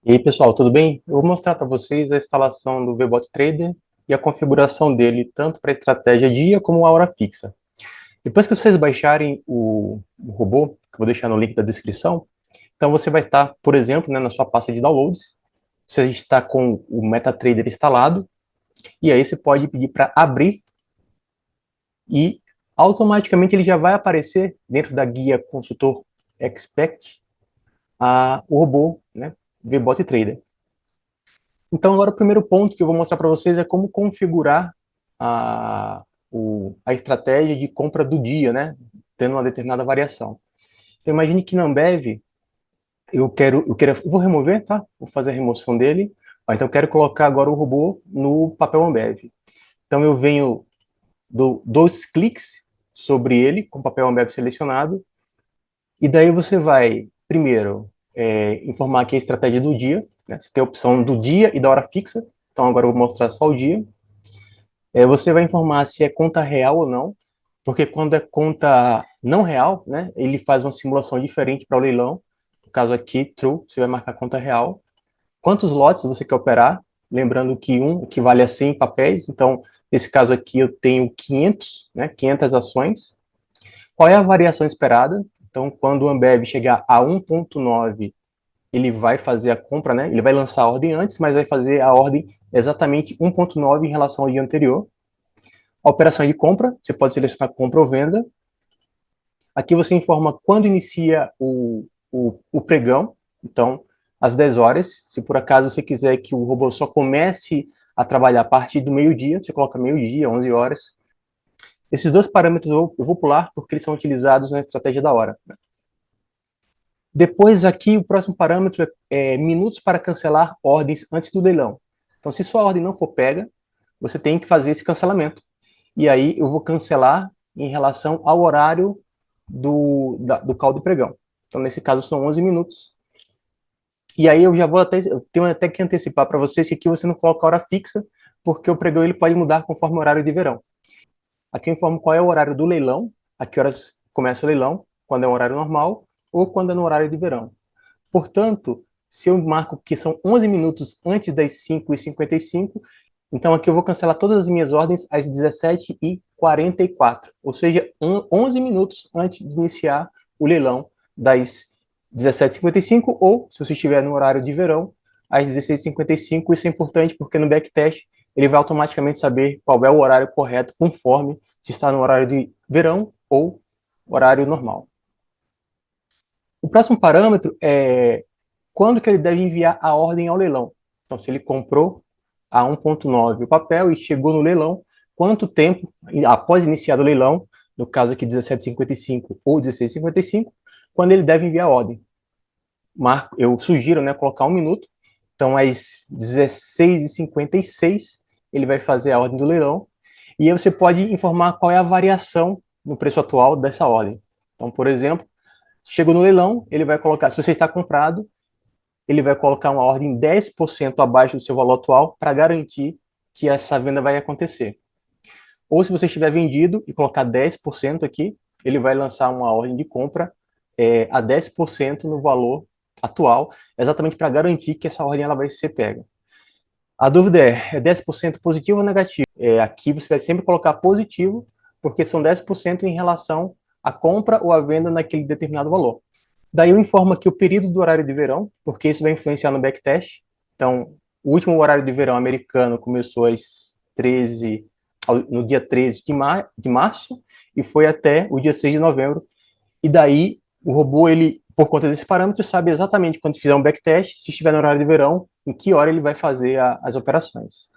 E aí, pessoal, tudo bem? Eu vou mostrar para vocês a instalação do VBot Trader e a configuração dele, tanto para a estratégia dia como a hora fixa. Depois que vocês baixarem o robô, que eu vou deixar no link da descrição, então você vai estar, por exemplo, né, na sua pasta de downloads, você está com o MetaTrader instalado, e aí você pode pedir para abrir e automaticamente ele já vai aparecer dentro da guia Consultor Expert o robô, né, VBot Trader. Então, agora o primeiro ponto que eu vou mostrar para vocês é como configurar a estratégia de compra do dia, né? Tendo uma determinada variação. Então, imagine que na Ambev eu vou remover, tá? Vou fazer a remoção dele. Então, eu quero colocar agora o robô no papel Ambev. Então, eu venho, dou dois cliques sobre ele, com o papel Ambev selecionado, e daí você vai, primeiro, informar aqui a estratégia do dia, né? Você tem a opção do dia e da hora fixa. Então, agora eu vou mostrar só o dia. Você vai informar se é conta real ou não, porque quando é conta não real, né, ele faz uma simulação diferente para o leilão. No caso aqui, true, você vai marcar conta real. Quantos lotes você quer operar? Lembrando que um equivale a 100 papéis, então, nesse caso aqui, eu tenho 500, né, 500 ações. Qual é a variação esperada? Então, quando o Ambev chegar a 1,9, ele vai fazer a compra, né? Ele vai lançar a ordem antes, mas vai fazer a ordem exatamente 1,9 em relação ao dia anterior. A operação de compra, você pode selecionar compra ou venda. Aqui você informa quando inicia o pregão, então, às 10 horas. Se por acaso você quiser que o robô só comece a trabalhar a partir do meio-dia, você coloca meio-dia, 11 horas. Esses dois parâmetros eu vou pular porque eles são utilizados na estratégia da hora. Depois aqui o próximo parâmetro é minutos para cancelar ordens antes do leilão. Então, se sua ordem não for pega, você tem que fazer esse cancelamento. E aí eu vou cancelar em relação ao horário do call do pregão. Então, nesse caso, são 11 minutos. E aí eu já vou eu tenho até que antecipar para vocês que aqui você não coloca hora fixa, porque o pregão ele pode mudar conforme o horário de verão. Aqui eu informo qual é o horário do leilão, a que horas começa o leilão, quando é um horário normal ou quando é no horário de verão. Portanto, se eu marco que são 11 minutos antes das 5h55, então aqui eu vou cancelar todas as minhas ordens às 17h44, ou seja, 11 minutos antes de iniciar o leilão das 17h55, ou, se você estiver no horário de verão, às 16h55. Isso é importante porque no backtest ele vai automaticamente saber qual é o horário correto, conforme se está no horário de verão ou horário normal. O próximo parâmetro é quando que ele deve enviar a ordem ao leilão. Então, se ele comprou a 1,9 o papel e chegou no leilão, quanto tempo após iniciar o leilão, no caso aqui 17h55 ou 16h55, quando ele deve enviar a ordem. Eu sugiro, né, colocar 1 minuto. Então, às 16h56, ele vai fazer a ordem do leilão. E aí você pode informar qual é a variação no preço atual dessa ordem. Então, por exemplo, chegou no leilão, ele vai colocar, se você está comprado, ele vai colocar uma ordem 10% abaixo do seu valor atual para garantir que essa venda vai acontecer. Ou se você estiver vendido e colocar 10% aqui, ele vai lançar uma ordem de compra a 10% no valor atual, exatamente para garantir que essa ordem ela vai ser pega. A dúvida é 10% positivo ou negativo? Aqui você vai sempre colocar positivo, porque são 10% em relação à compra ou à venda naquele determinado valor. Daí eu informo aqui o período do horário de verão, porque isso vai influenciar no backtest. Então, o último horário de verão americano começou no dia 13 de março e foi até o dia 6 de novembro. E daí o robô, ele, por conta desse parâmetro, sabe exatamente quando fizer um backtest, se estiver no horário de verão, em que hora ele vai fazer as operações.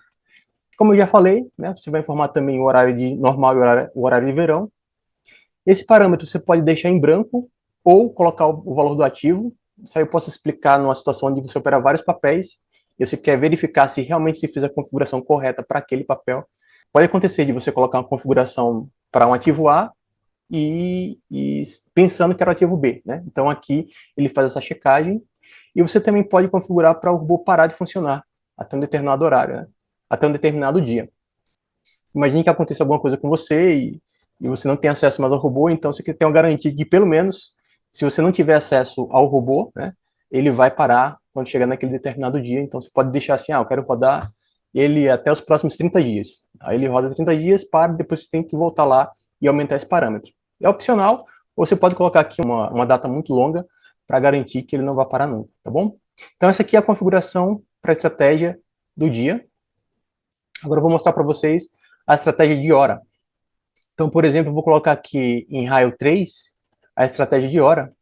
Como eu já falei, né, você vai informar também o horário de normal e o horário de verão. Esse parâmetro você pode deixar em branco ou colocar o valor do ativo. Isso aí eu posso explicar numa situação onde você opera vários papéis e você quer verificar se realmente se fez a configuração correta para aquele papel. Pode acontecer de você colocar uma configuração para um ativo A e pensando que era o ativo B, né? Então aqui ele faz essa checagem e você também pode configurar para o robô parar de funcionar até um determinado horário, né? Até um determinado dia. Imagine que aconteça alguma coisa com você e você não tem acesso mais ao robô, então você tem uma garantia de que, pelo menos, se você não tiver acesso ao robô, né, ele vai parar quando chegar naquele determinado dia. Então, você pode deixar assim, eu quero rodar ele até os próximos 30 dias. Aí ele roda 30 dias, para, depois você tem que voltar lá e aumentar esse parâmetro. É opcional, ou você pode colocar aqui uma data muito longa para garantir que ele não vai parar nunca, tá bom? Então, essa aqui é a configuração para a estratégia do dia. Agora eu vou mostrar para vocês a estratégia de hora. Então, por exemplo, eu vou colocar aqui em raio 3 a estratégia de hora.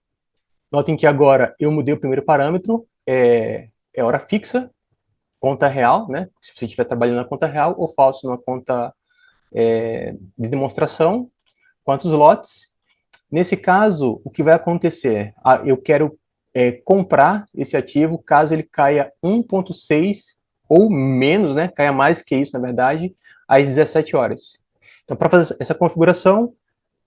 Notem que agora eu mudei o primeiro parâmetro, é hora fixa, conta real, né? Se você estiver trabalhando na conta real, ou falso na conta de demonstração, quantos lotes. Nesse caso, o que vai acontecer? Eu quero comprar esse ativo caso ele caia 1,6 ou menos, né? Caia mais que isso, na verdade, às 17 horas. Então, para fazer essa configuração,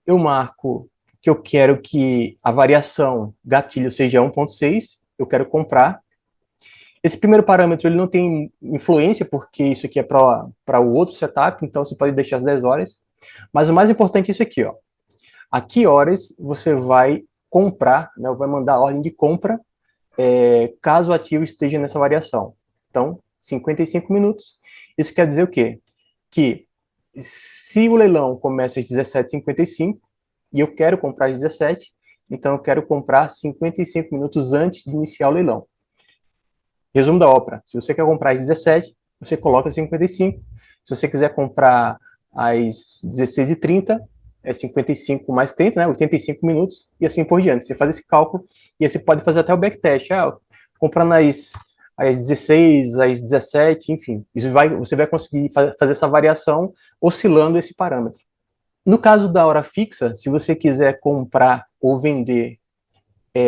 eu marco que eu quero que a variação gatilho seja 1,6, eu quero comprar. Esse primeiro parâmetro ele não tem influência, porque isso aqui é para o outro setup, então você pode deixar as 10 horas. Mas o mais importante é isso aqui, ó. A que horas você vai comprar, né, vai mandar a ordem de compra, caso o ativo esteja nessa variação. Então, 55 minutos. Isso quer dizer o quê? Que se o leilão começa às 17h55 e eu quero comprar às 17, então eu quero comprar 55 minutos antes de iniciar o leilão. Resumo da ópera. Se você quer comprar às 17, você coloca 55. Se você quiser comprar às 16h30, é 55 mais 30, né? 85 minutos, e assim por diante. Você faz esse cálculo e aí você pode fazer até o backtest. Comprando às 16, às 17, enfim. Você vai conseguir fazer essa variação oscilando esse parâmetro. No caso da hora fixa, se você quiser comprar ou vender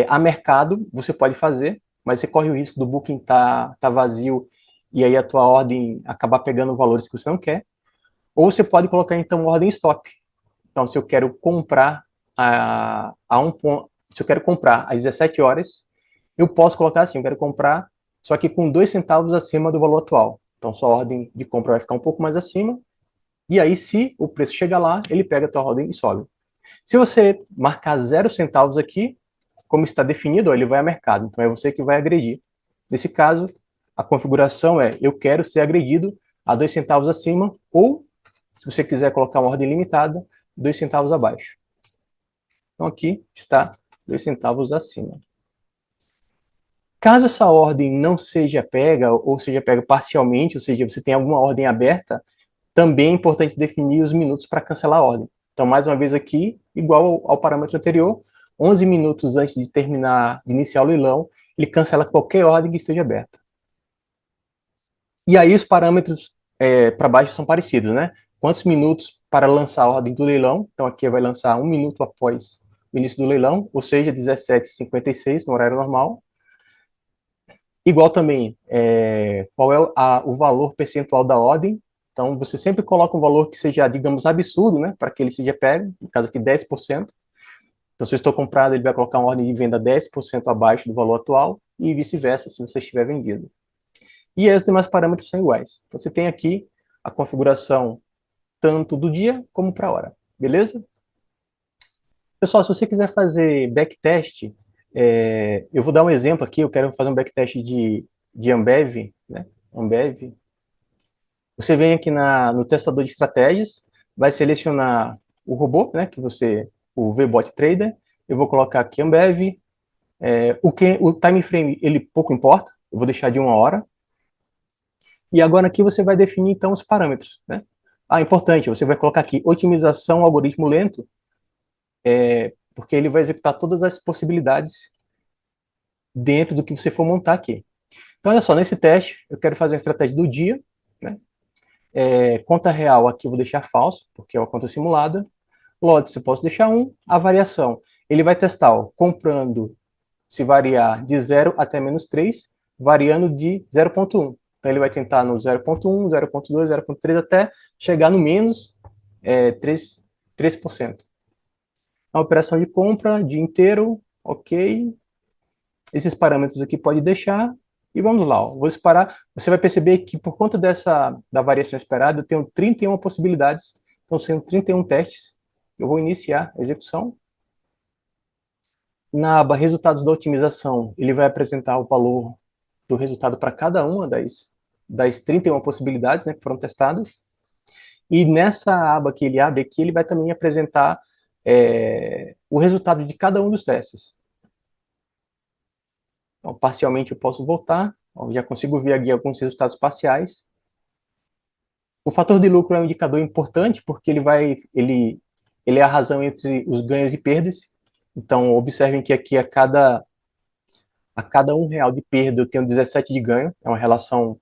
a mercado, você pode fazer, mas você corre o risco do booking tá vazio e aí a tua ordem acabar pegando valores que você não quer. Ou você pode colocar, então, ordem stop. Então, se eu quero comprar se eu quero comprar às 17 horas, eu posso colocar assim, eu quero comprar, só que com 2 centavos acima do valor atual. Então, sua ordem de compra vai ficar um pouco mais acima, e aí, se o preço chegar lá, ele pega a tua ordem e sobe. Se você marcar 0 centavos aqui, como está definido, ele vai a mercado. Então, é você que vai agredir. Nesse caso, a configuração é: eu quero ser agredido a 2 centavos acima, ou, se você quiser colocar uma ordem limitada, 2 centavos abaixo. Então, aqui está 2 centavos acima. Caso essa ordem não seja pega, ou seja pega parcialmente, ou seja, você tem alguma ordem aberta, também é importante definir os minutos para cancelar a ordem. Então, mais uma vez aqui, igual ao parâmetro anterior, 11 minutos antes de iniciar o leilão, ele cancela qualquer ordem que esteja aberta. E aí os parâmetros para baixo são parecidos, né? Quantos minutos para lançar a ordem do leilão? Então aqui vai lançar 1 minuto após o início do leilão, ou seja, 17h56 no horário normal. Igual também, qual é o valor percentual da ordem. Então, você sempre coloca um valor que seja, digamos, absurdo, né, para que ele seja pego, no caso aqui 10%. Então, se eu estou comprado, ele vai colocar uma ordem de venda 10% abaixo do valor atual, e vice-versa, se você estiver vendido. E aí os demais parâmetros são iguais. Então, você tem aqui a configuração tanto do dia como para a hora, beleza? Pessoal, se você quiser fazer backtest, eu vou dar um exemplo aqui, eu quero fazer um backtest de Ambev, né? Ambev. Você vem aqui no testador de estratégias, vai selecionar o robô, né, o VBot Trader, eu vou colocar aqui Ambev, o time frame, ele pouco importa, eu vou deixar de 1 hora, e agora aqui você vai definir, então, os parâmetros, né? Importante, você vai colocar aqui otimização algoritmo lento, porque ele vai executar todas as possibilidades dentro do que você for montar aqui. Então, olha só, nesse teste, eu quero fazer uma estratégia do dia, né? Conta real aqui eu vou deixar falso, porque é uma conta simulada. Lotes eu posso deixar 1. A variação, ele vai testar, comprando, se variar de 0 até -3, variando de 0,1. Então, ele vai tentar no 0,1, 0,2, 0,3, até chegar no menos 3%. A operação de compra, dia inteiro, ok. Esses parâmetros aqui pode deixar. E vamos lá, ó. Vou separar. Você vai perceber que por conta da variação esperada, eu tenho 31 possibilidades. Então, sendo 31 testes, eu vou iniciar a execução. Na aba Resultados da Otimização, ele vai apresentar o valor do resultado para cada uma das 31 possibilidades, né, que foram testadas. E nessa aba que ele abre aqui, ele vai também apresentar o resultado de cada um dos testes. Então, parcialmente eu posso voltar, já consigo ver aqui alguns resultados parciais. O fator de lucro é um indicador importante porque ele é a razão entre os ganhos e perdas. Então, observem que aqui a cada R$ 1 de perda eu tenho 17 de ganho. É uma relação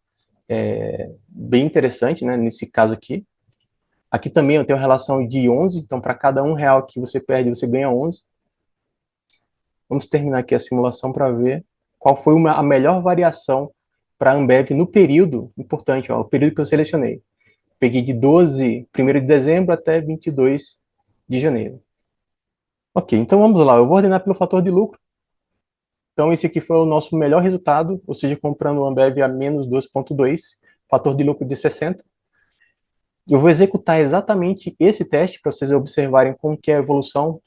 bem interessante, né, nesse caso aqui. Aqui também eu tenho uma relação de 11, então para cada R$ 1 que você perde, você ganha 11. Vamos terminar aqui a simulação para ver qual foi a melhor variação para a Ambev no período importante, ó, o período que eu selecionei. Peguei de 1º de dezembro até 22 de janeiro. Ok, então vamos lá, eu vou ordenar pelo fator de lucro. Então esse aqui foi o nosso melhor resultado, ou seja, comprando o Ambev a menos 2,2, fator de lucro de 60. Eu vou executar exatamente esse teste para vocês observarem como que é a evolução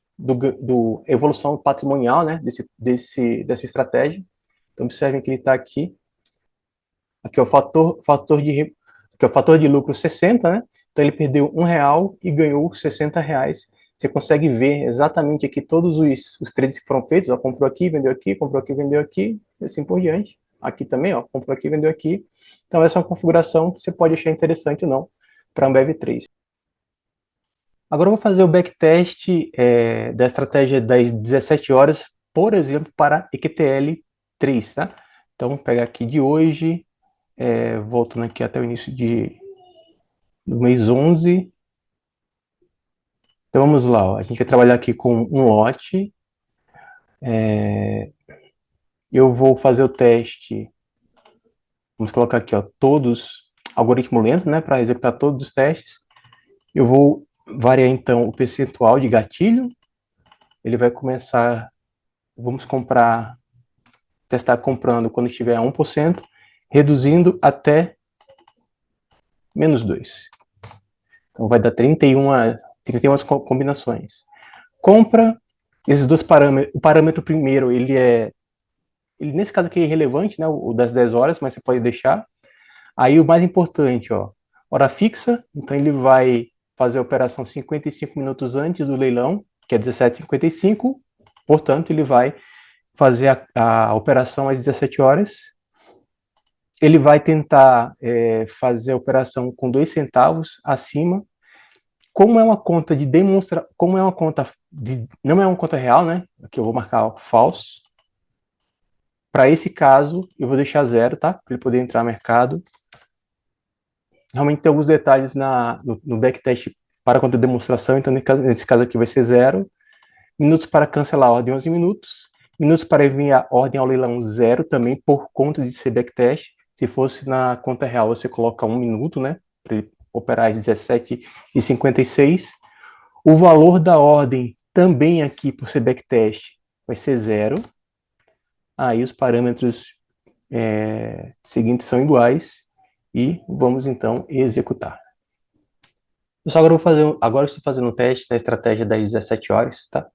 evolução patrimonial, né, dessa estratégia. Então observem que ele está aqui. Aqui é o fator de lucro 60, né? Então ele perdeu R$ 1 e ganhou R$ 60. Você consegue ver exatamente aqui todos os trades que foram feitos. Ó, comprou aqui, vendeu aqui, comprou aqui, vendeu aqui, e assim por diante. Aqui também, ó, comprou aqui, vendeu aqui. Então essa é uma configuração que você pode achar interessante ou não para a Ambev 3. Agora eu vou fazer o backtest da estratégia das 17 horas, por exemplo, para EQTL 3, tá? Então, vou pegar aqui de hoje, voltando aqui até o início do mês 11. Então, vamos lá, ó. A gente vai trabalhar aqui com um lote. Eu vou fazer o teste, vamos colocar aqui, ó, todos, algoritmo lento, né, para executar todos os testes. Eu vou variar, então, o percentual de gatilho. Ele vai começar, vamos testar comprando quando estiver a 1%, reduzindo até -2. Então vai dar 31 combinações. Compra, esses dois parâmetros, o parâmetro primeiro, ele nesse caso aqui é irrelevante, né, o das 10 horas, mas você pode deixar. Aí o mais importante, ó, hora fixa, então ele vai fazer a operação 55 minutos antes do leilão, que é 17h55, portanto ele vai fazer a operação às 17 horas. Ele vai tentar fazer a operação com 2 centavos acima. Como é uma conta de demonstra, como é uma conta não é uma conta real, né? Aqui eu vou marcar ó, false. Para esse caso, eu vou deixar 0, tá? Para ele poder entrar no mercado. Realmente tem alguns detalhes no backtest para a conta de demonstração, então nesse caso aqui vai ser 0. Minutos para cancelar a ordem, 11 minutos. Minutos para enviar ordem ao leilão, 0 também, por conta de ser backtest. Se fosse na conta real, você coloca 1 minuto, né? Para ele operar às 17h56. O valor da ordem, também aqui, por ser backtest, vai ser 0. Aí os parâmetros seguintes são iguais. E vamos, então, executar. Pessoal, agora eu estou fazendo um teste da estratégia das 17 horas, tá?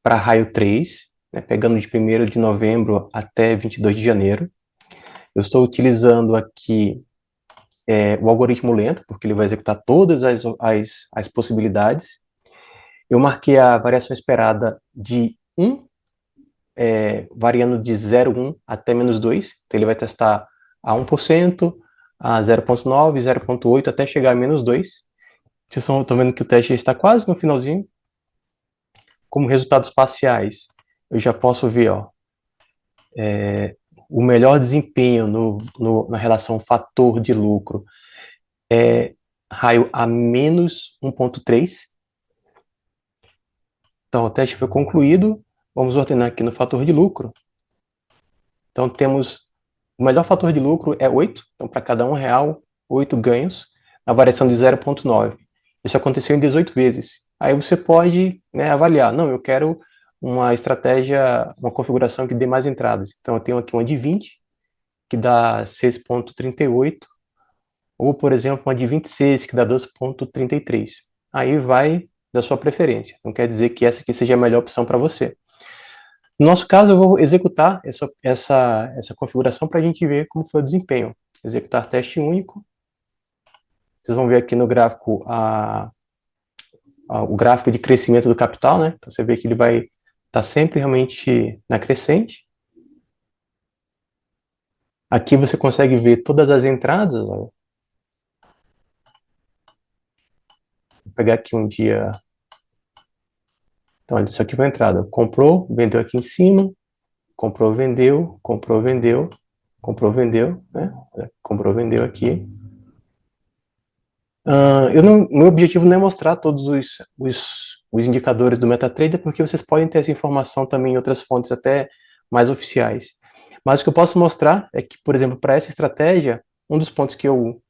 Para raio 3, né, pegando de 1º de novembro até 22 de janeiro. Eu estou utilizando aqui o algoritmo lento, porque ele vai executar todas as possibilidades. Eu marquei a variação esperada de 1, variando de 0,1 até -2. Então ele vai testar a 1%, a 0,9, 0,8, até chegar a -2. Vocês estão vendo que o teste já está quase no finalzinho. Como resultados parciais, eu já posso ver, ó, o melhor desempenho na relação fator de lucro é raio a -1,3. Então, o teste foi concluído. Vamos ordenar aqui no fator de lucro. Então, temos o melhor fator de lucro é 8. Então, para cada R$ 1, 8 ganhos, na variação de 0,9. Isso aconteceu em 18 vezes. Aí você pode, né, avaliar. Não, eu quero uma estratégia, uma configuração que dê mais entradas. Então, eu tenho aqui uma de 20, que dá 6,38. Ou, por exemplo, uma de 26, que dá 12,33. Aí vai da sua preferência. Não quer dizer que essa aqui seja a melhor opção para você. No nosso caso, eu vou executar essa configuração para a gente ver como foi o desempenho. Executar teste único. Vocês vão ver aqui no gráfico o gráfico de crescimento do capital, né? Então você vê que ele vai estar sempre realmente na crescente. Aqui você consegue ver todas as entradas. Ó. Vou pegar aqui um dia. Então, olha, isso aqui foi a entrada. Comprou, vendeu aqui em cima, comprou, vendeu, comprou, vendeu, comprou, vendeu, né? Comprou, vendeu aqui. Meu objetivo não é mostrar todos os indicadores do MetaTrader, porque vocês podem ter essa informação também em outras fontes até mais oficiais. Mas o que eu posso mostrar é que, por exemplo, para essa estratégia, um dos pontos que eu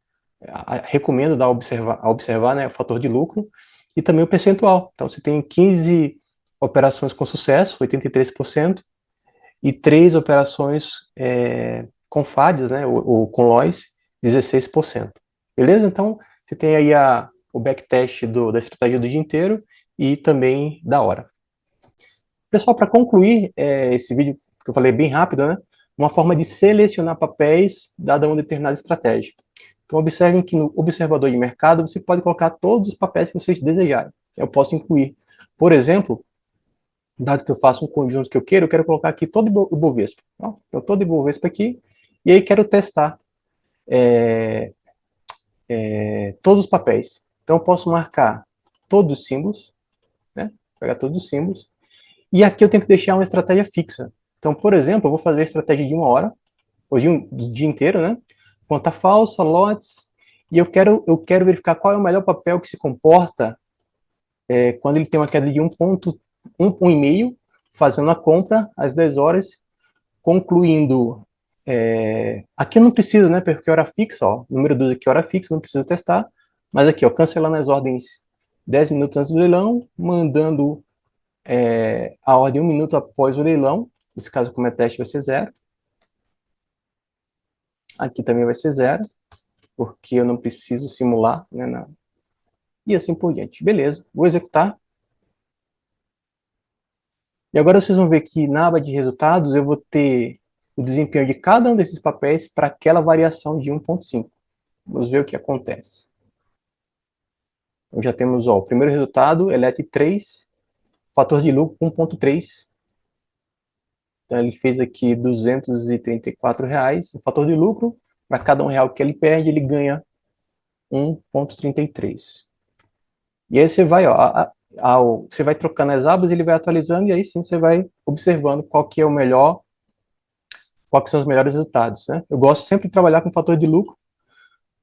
recomendo dar a observar, né, é o fator de lucro e também o percentual. Então, você tem 15 operações com sucesso, 83%, e 3 operações com falhas, né, ou com loss, 16%. Beleza? Então, você tem aí o backtest da estratégia do dia inteiro e também da hora. Pessoal, para concluir esse vídeo que eu falei bem rápido, né, uma forma de selecionar papéis dada uma determinada estratégia. Então, observem que no observador de mercado você pode colocar todos os papéis que vocês desejarem. Eu posso incluir, por exemplo, dado que eu faço um conjunto que eu quero colocar aqui todo o Ibovespa. Então, todo o Ibovespa aqui, e aí quero testar todos os papéis. Então, eu posso marcar todos os símbolos, né? Pegar todos os símbolos, e aqui eu tenho que deixar uma estratégia fixa. Então, por exemplo, eu vou fazer a estratégia de 1 hora, ou do dia inteiro, né? Conta falsa, lotes, e eu quero verificar qual é o melhor papel que se comporta quando ele tem uma queda de 1,5, fazendo a conta às 10 horas, concluindo. Aqui eu não preciso, né? Porque hora fixa, ó, número 12 aqui, hora fixa, não preciso testar. Mas aqui, ó, cancelando as ordens 10 minutos antes do leilão, mandando a ordem 1 minuto após o leilão. Nesse caso, como é teste, vai ser 0. Aqui também vai ser 0, porque eu não preciso simular, né? E assim por diante. Beleza, vou executar. E agora vocês vão ver que na aba de resultados eu vou ter o desempenho de cada um desses papéis para aquela variação de 1,5. Vamos ver o que acontece. Então já temos ó, o primeiro resultado, ELET 3, fator de lucro 1,3. Então ele fez aqui R$ 234. O fator de lucro, para cada R$ 1 que ele perde, ele ganha 1,33. E aí você vai, ó, você vai trocando as abas, ele vai atualizando, e aí sim você vai observando qual que é o melhor, quais são os melhores resultados, né? Eu gosto sempre de trabalhar com fator de lucro,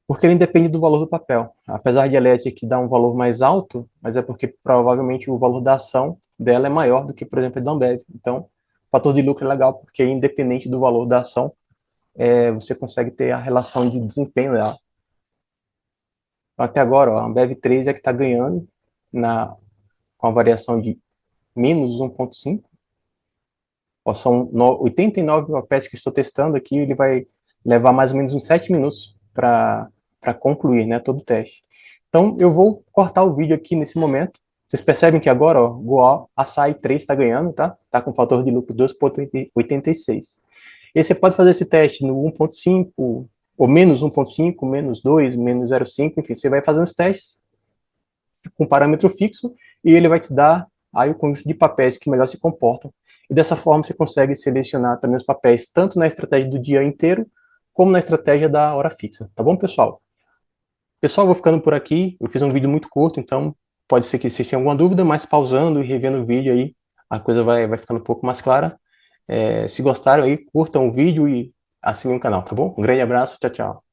porque ele independe do valor do papel. Apesar de a LET aqui dar um valor mais alto, mas é porque provavelmente o valor da ação dela é maior do que, por exemplo, a da Ambev. Então, o fator de lucro é legal, porque independente do valor da ação, você consegue ter a relação de desempenho dela. Até agora, ó, a Ambev 3 é que está ganhando com a variação de menos 1,5. São 89 papéis que estou testando aqui, ele vai levar mais ou menos uns 7 minutos para concluir, né, todo o teste. Então, eu vou cortar o vídeo aqui nesse momento. Vocês percebem que agora, ó, Goal Açaí 3 está ganhando, tá? Tá com fator de lucro 2,86. E você pode fazer esse teste no 1,5, ou menos 1,5, menos 2, menos 0,5, enfim, você vai fazendo os testes com parâmetro fixo e ele vai te dar aí o conjunto de papéis que melhor se comportam. E dessa forma você consegue selecionar também os papéis tanto na estratégia do dia inteiro como na estratégia da hora fixa. Tá bom, pessoal? Pessoal, vou ficando por aqui. Eu fiz um vídeo muito curto, então pode ser que vocês tenham alguma dúvida, mas pausando e revendo o vídeo aí, a coisa vai ficando um pouco mais clara. Se gostaram aí, curtam o vídeo e assinem o canal, tá bom? Um grande abraço, tchau, tchau.